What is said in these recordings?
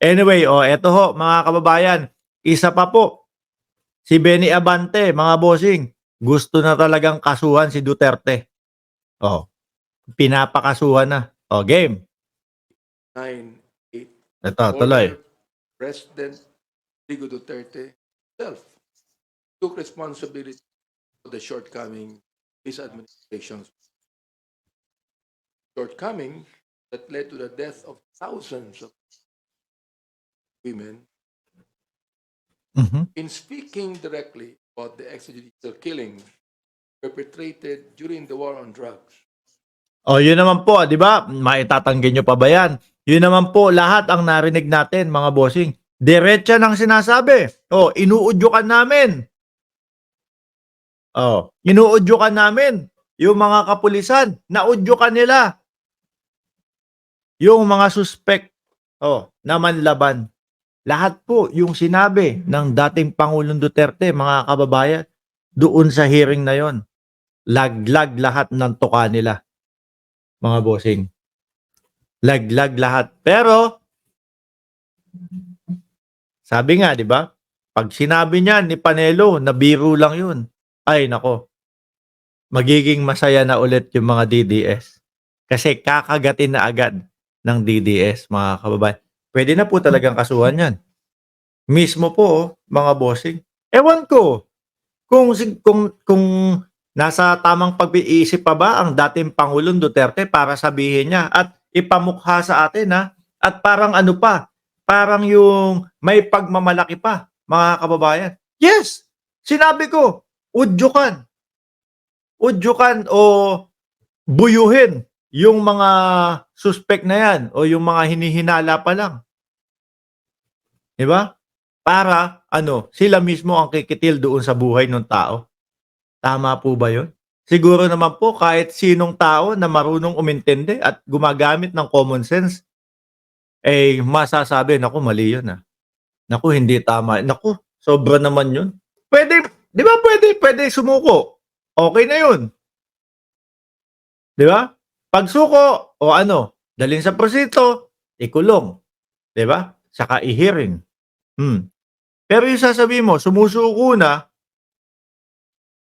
Anyway, eto ho mga kababayan, isa pa po, si Benny Abante, mga bossing, gusto na talagang kasuhan si Duterte. Oh, pinapakasuhan na. Game. 9, 8. Ito, tuloy. Former President Rodrigo Duterte himself took responsibility for the shortcoming of his administration's shortcoming that led to the death of thousands of women. Mhm. In speaking directly about the extrajudicial killings perpetrated during the war on drugs, Yun naman po, 'di ba? Maitatanggi nyo pa ba 'yan? Yun naman po lahat ang narinig natin, mga bossing. Diretsa ng sinasabi. Inuudyukan namin. Inuudyukan namin yung mga kapulisan, naudyukan nila yung mga suspect na manlaban. Lahat po yung sinabi ng dating Pangulong Duterte, mga kababayan, doon sa hearing na yon. Laglag lahat ng tuka nila, mga bossing. Laglag lahat. Pero, sabi nga, di ba? Pag sinabi niya ni Panelo na biro lang yun, ay nako, magiging masaya na ulit yung mga DDS. Kasi kakagatin na agad ng DDS, mga kababayan. Pwede na po talagang kasuhan yan. Mismo po, mga bossing. Ewan ko, kung nasa tamang pag-iisip pa ba ang dating Pangulong Duterte para sabihin niya at ipamukha sa atin, at parang ano pa, parang yung may pagmamalaki pa, mga kababayan. Yes, sinabi ko, udyukan o buyuhin yung mga suspect na yan o yung mga hinihinala pa lang. Diba? Para sila mismo ang kikitil doon sa buhay ng tao. Tama po ba yun? Siguro naman po kahit sinong tao na marunong umintindi at gumagamit ng common sense, masasabi, naku, mali yun. Naku, hindi tama. Naku, sobra naman yun. Pwede, di ba pwede sumuko. Okay na yun. Di ba? Pag suko, dalhin sa prosito, ikulong. Di ba? Saka i-hearing. Pero yung sasabihin mo, sumusuko na,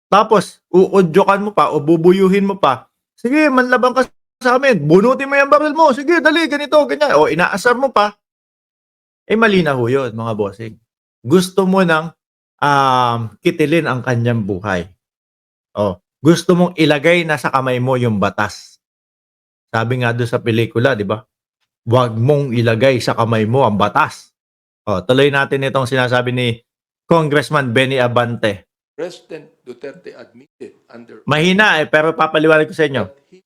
tapos uudyokan mo pa o bubuyuhin mo pa, sige, manlaban ka sa amin, bunutin mo yung baril mo, sige, dali, ganito, ganyan, o inaasar mo pa, mali na ho yun, mga bossing. Gusto mo nang kitilin ang kanyang buhay. Gusto mong ilagay na sa kamay mo yung batas. Sabi nga doon sa pelikula, di ba? Huwag mong ilagay sa kamay mo ang batas. Tuloy natin itong sinasabi ni Congressman Benny Abante. President Duterte admitted under Mahina pero papaliwanag ko sa inyo. that he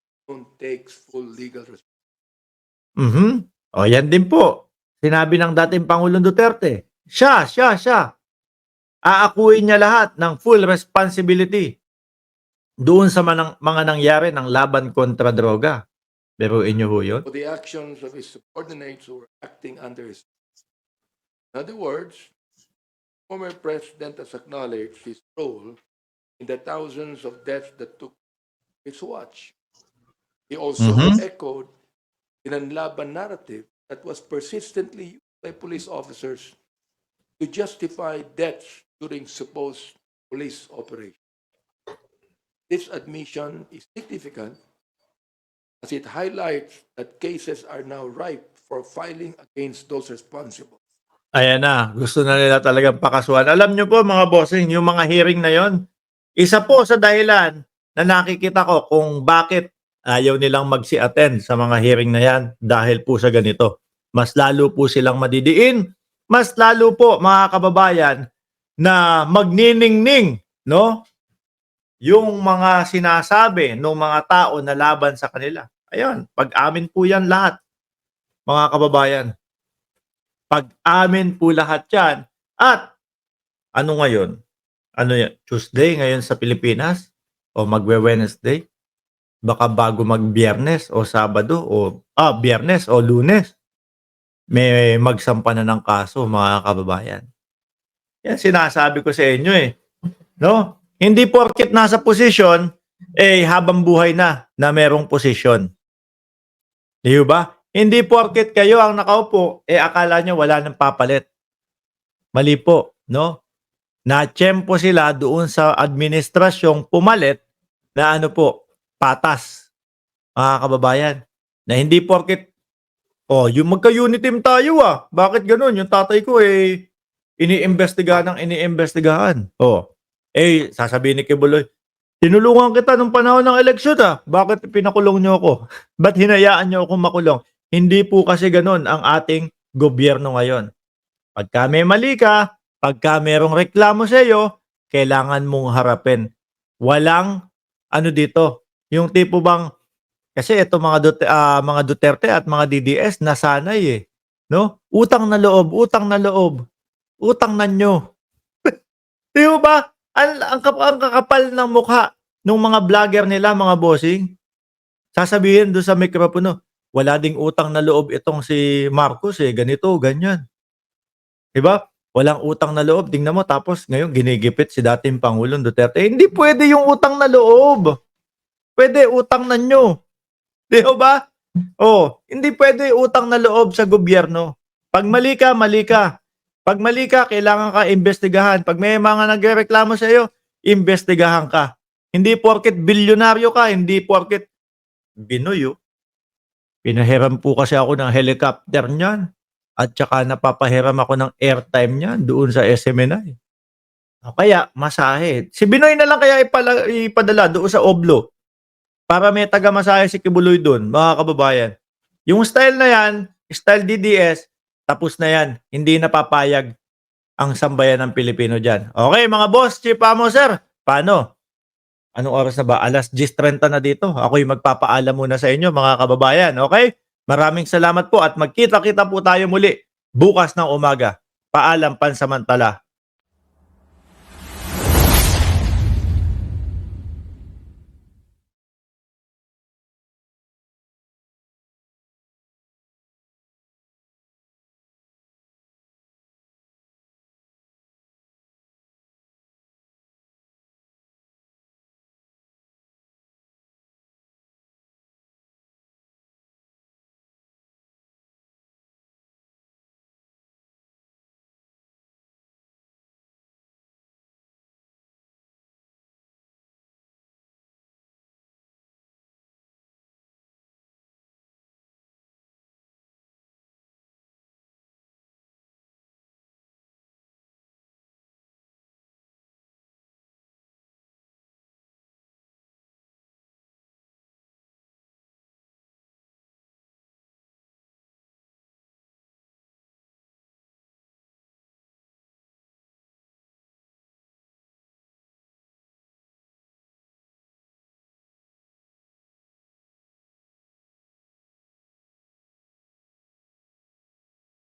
takes full legal responsibility. Yan din po. Sinabi ng dating Pangulong Duterte. Siya. Aakuin niya lahat ng full responsibility doon sa mga nangyari ng laban kontra droga. Pero inyo ho yun? For the actions of his subordinates who were acting under his. In other words, former president has acknowledged his role in the thousands of deaths that took his watch. He also echoed in an laban narrative that was persistently used by police officers to justify deaths during supposed police operations. This admission is significant as it highlights that cases are now ripe for filing against those responsible. Ayan na, gusto na nila talagang pakasuhan. Alam nyo po mga bossing, yung mga hearing na yon, isa po sa dahilan na nakikita ko kung bakit ayaw nilang magsi-attend sa mga hearing na yan dahil po sa ganito. Mas lalo po silang madidiin, mas lalo po mga kababayan na magniningning, no? Yung mga sinasabi ng mga tao na laban sa kanila. Ayun, pag-amin po yan lahat, mga kababayan. Pag-amin po lahat yan. At ano ngayon? Ano yan? Tuesday ngayon sa Pilipinas? O magwe-Wednesday? Baka bago mag-Biyernes o Sabado o Biyernes o Lunes, may magsampa na ng kaso, mga kababayan. Yan sinasabi ko sa inyo no? Hindi porket nasa posisyon habang buhay na merong posisyon. Di ba? Hindi porket kayo ang nakaupo, akala nyo wala nang papalit. Mali po, no? Natsyempo sila doon sa administrasyong pumalit na ano po, patas, mga kababayan. Na hindi porket, yung magka-unit team tayo Bakit ganun? Yung tatay ko iniimbestigahan ng iniimbestigahan. Sasabihin ni Kibuloy, tinulungan kita nung panahon ng eleksyon Bakit pinakulong nyo ako? Ba't hinayaan nyo akong makulong? Hindi po kasi ganun ang ating gobyerno ngayon. Pagka may mali ka, pagka merong reklamo sa iyo, kailangan mong harapin. Walang dito, yung tipo bang kasi ito mga Duterte at mga DDS nasanay no? Utang na loob, utang na loob. Utang na nyo. Di ba? Ang kakapal ng mukha ng mga vlogger nila, mga bossing. Sasabihin doon sa mikropono, wala ding utang na loob itong si Marcos ganito, ganyan. Diba? Walang utang na loob. Tingnan mo, tapos ngayon ginigipit si dating Pangulong Duterte. Hindi pwede yung utang na loob. Pwede utang na nyo. Di ba? Hindi pwede utang na loob sa gobyerno. Pag mali ka, mali ka. Pag mali ka, kailangan ka imbestigahan. Pag may mga nagrereklamo sa iyo, imbestigahan ka. Hindi porket bilyonaryo ka, hindi porket Binoy. Pinahiram po kasi ako ng helicopter niyan. At saka napapahiram ako ng airtime niyan doon sa SMNI. Kaya masahe. Si Binoy na lang kaya ipadala doon sa Oblo. Para may taga-masahe si Kibuloy doon, mga kababayan. Yung style na yan, style DDS, tapos na yan. Hindi napapayag ang sambayan ng Pilipino dyan. Okay, mga boss, Chief Amo, sir. Paano? Anong oras na ba? Alas 10:30 na dito. Ako'y magpapaalam muna sa inyo, mga kababayan. Okay? Maraming salamat po at magkita-kita po tayo muli bukas ng umaga. Paalam pansamantala.